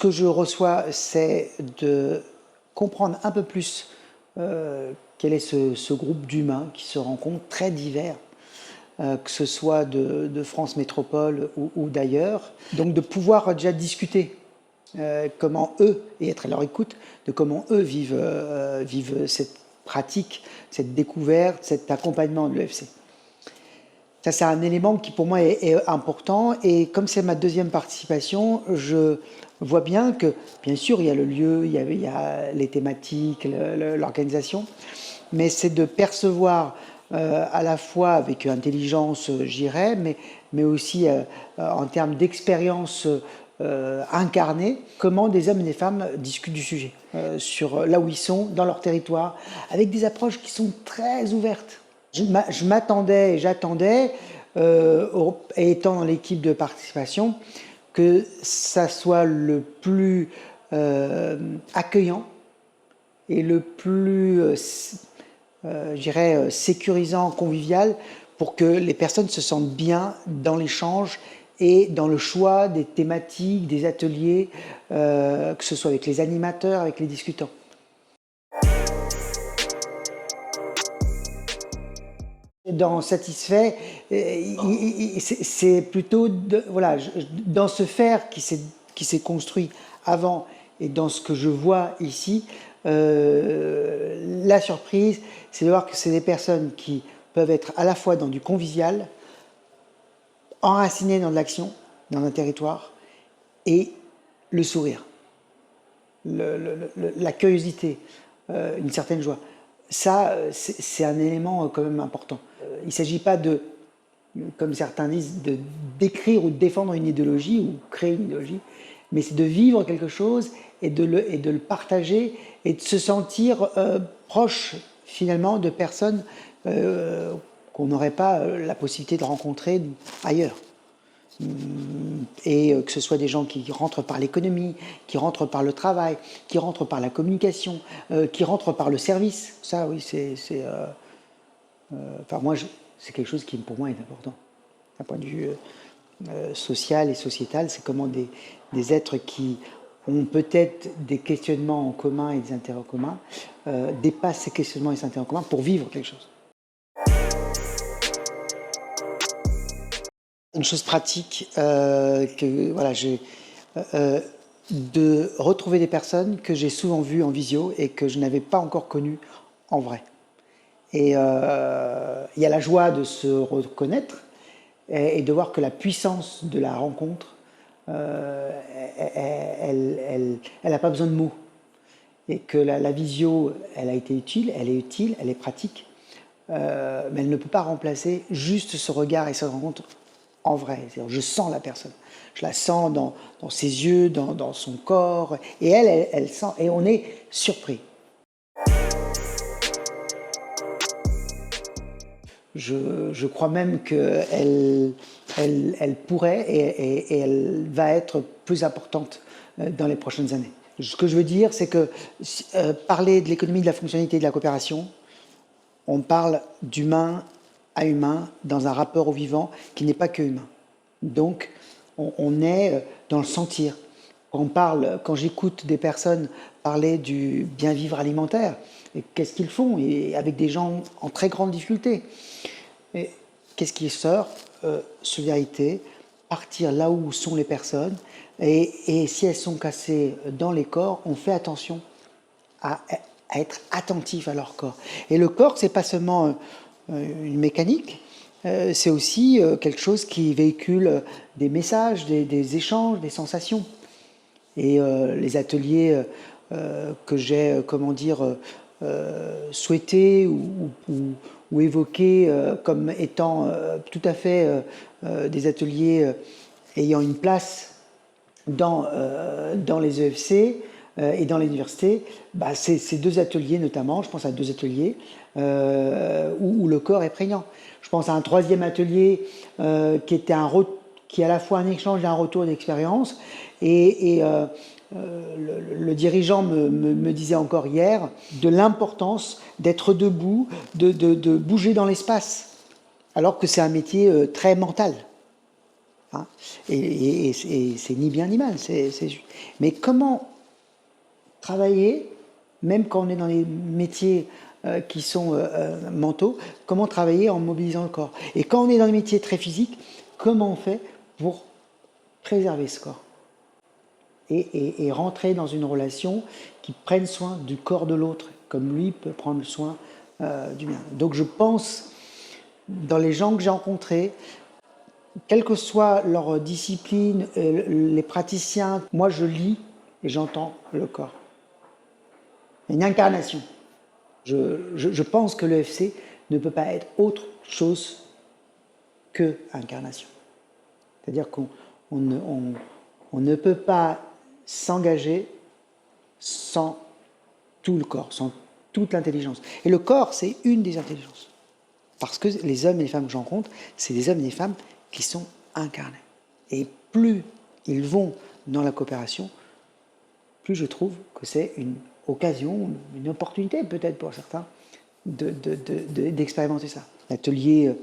que je reçois, c'est de comprendre un peu plus quel est ce groupe d'humains qui se rencontrent, très divers, que ce soit de France Métropole ou d'ailleurs. Donc de pouvoir déjà discuter comment eux, et être à leur écoute, de comment eux vivent cette pratique, cette découverte, cet accompagnement de l'EFC. Ça, c'est un élément qui pour moi est important, et comme c'est ma deuxième participation, je vois bien que, bien sûr, il y a le lieu, il y a les thématiques, l'organisation, mais c'est de percevoir à la fois avec intelligence, j'irais, mais aussi en termes d'expérience incarnée, comment des hommes et des femmes discutent du sujet, sur là où ils sont, dans leur territoire, avec des approches qui sont très ouvertes. Je m'attendais et j'attendais, étant dans l'équipe de participation, que ça soit le plus accueillant et le plus, je dirais, sécurisant, convivial, pour que les personnes se sentent bien dans l'échange et dans le choix des thématiques, des ateliers, que ce soit avec les animateurs, avec les discutants. Dans Satisfait, c'est plutôt voilà, dans ce faire qui s'est construit avant et dans ce que je vois ici, la surprise, c'est de voir que c'est des personnes qui peuvent être à la fois dans du convivial, enracinées dans de l'action, dans un territoire, et le sourire, la curiosité, une certaine joie. Ça, c'est un élément quand même important. Il ne s'agit pas de, comme certains disent, d'écrire ou de défendre une idéologie ou créer une idéologie, mais c'est de vivre quelque chose et de le partager et de se sentir proche finalement de personnes qu'on n'aurait pas la possibilité de rencontrer ailleurs. Et que ce soit des gens qui rentrent par l'économie, qui rentrent par le travail, qui rentrent par la communication, qui rentrent par le service. Ça, oui, enfin, moi, c'est quelque chose qui, pour moi, est important. D'un point de vue social et sociétal, c'est comment des êtres qui ont peut-être des questionnements en commun et des intérêts en commun dépassent ces questionnements et ces intérêts en commun pour vivre quelque chose. Une chose pratique, que voilà, de retrouver des personnes que j'ai souvent vues en visio et que je n'avais pas encore connues en vrai. Et il y a la joie de se reconnaître et de voir que la puissance de la rencontre, elle n'a pas besoin de mots. Et que la visio, elle a été utile, elle est pratique, mais elle ne peut pas remplacer juste ce regard et cette rencontre en vrai. Je sens la personne, je la sens dans ses yeux, dans son corps, et elle sent, et on est surpris. Je crois même qu'elle pourrait et elle va être plus importante dans les prochaines années. Ce que je veux dire, c'est que parler de l'économie de la fonctionnalité et de la coopération, on parle d'humain à humain dans un rapport au vivant qui n'est pas que humain. Donc, on est dans le sentir. Quand j'écoute des personnes parler du bien vivre alimentaire, qu'est-ce qu'ils font, et avec des gens en très grande difficulté. Qu'est-ce qui sort? Solidarité, partir là où sont les personnes, et si elles sont cassées dans les corps, on fait attention à être attentif à leur corps. Et le corps, c'est pas seulement une mécanique, c'est aussi quelque chose qui véhicule des messages, des échanges, des sensations. Et les ateliers que j'ai, comment dire, souhaités ou évoqués comme étant tout à fait des ateliers ayant une place dans les EFC et dans l'université, bah, ces deux ateliers notamment, je pense à deux ateliers où le corps est prégnant. Je pense à un troisième atelier qui est à la fois un échange et un retour d'expérience, et le dirigeant me disait encore hier de l'importance d'être debout, de bouger dans l'espace, alors que c'est un métier très mental. hein. Et c'est ni bien ni mal. Mais comment travailler, même quand on est dans les métiers qui sont mentaux, comment travailler en mobilisant le corps? Et quand on est dans des métiers très physiques, comment on fait pour préserver ce corps? Et rentrer dans une relation qui prenne soin du corps de l'autre, comme lui peut prendre soin du mien. Donc je pense, dans les gens que j'ai rencontrés, quelle que soit leur discipline, les praticiens, moi je lis et j'entends le corps. Une incarnation. Je pense que l'EFC ne peut pas être autre chose que incarnation. C'est-à-dire qu'on ne peut pas s'engager sans tout le corps, sans toute l'intelligence. Et le corps, c'est une des intelligences. Parce que les hommes et les femmes que je rencontre, c'est des hommes et des femmes qui sont incarnés. Et plus ils vont dans la coopération, plus je trouve que c'est une occasion, une opportunité peut-être pour certains, d'expérimenter ça. L'atelier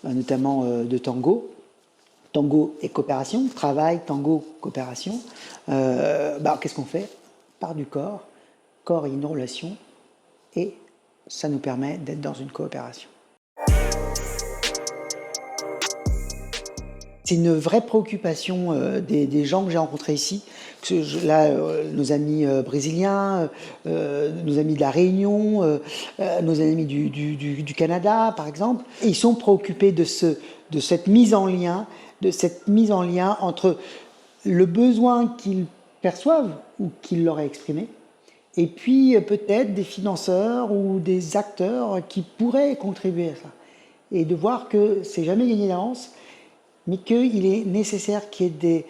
notamment de tango, tango et coopération, travail, tango, coopération. Qu'est-ce qu'on fait? Part du corps, corps et une relation, et ça nous permet d'être dans une coopération. C'est une vraie préoccupation des gens que j'ai rencontrés ici. Nos amis brésiliens, nos amis de la Réunion, nos amis du Canada, par exemple, et ils sont préoccupés de cette mise en lien, entre le besoin qu'ils perçoivent ou qu'ils leur aient exprimé, et puis peut-être des financeurs ou des acteurs qui pourraient contribuer à ça. Et de voir que c'est jamais gagné d'avance, mais qu'il est nécessaire qu'il y ait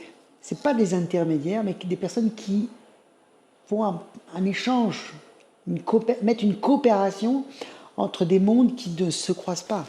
c'est pas des intermédiaires, mais des personnes qui font un échange, mettent une coopération entre des mondes qui ne se croisent pas.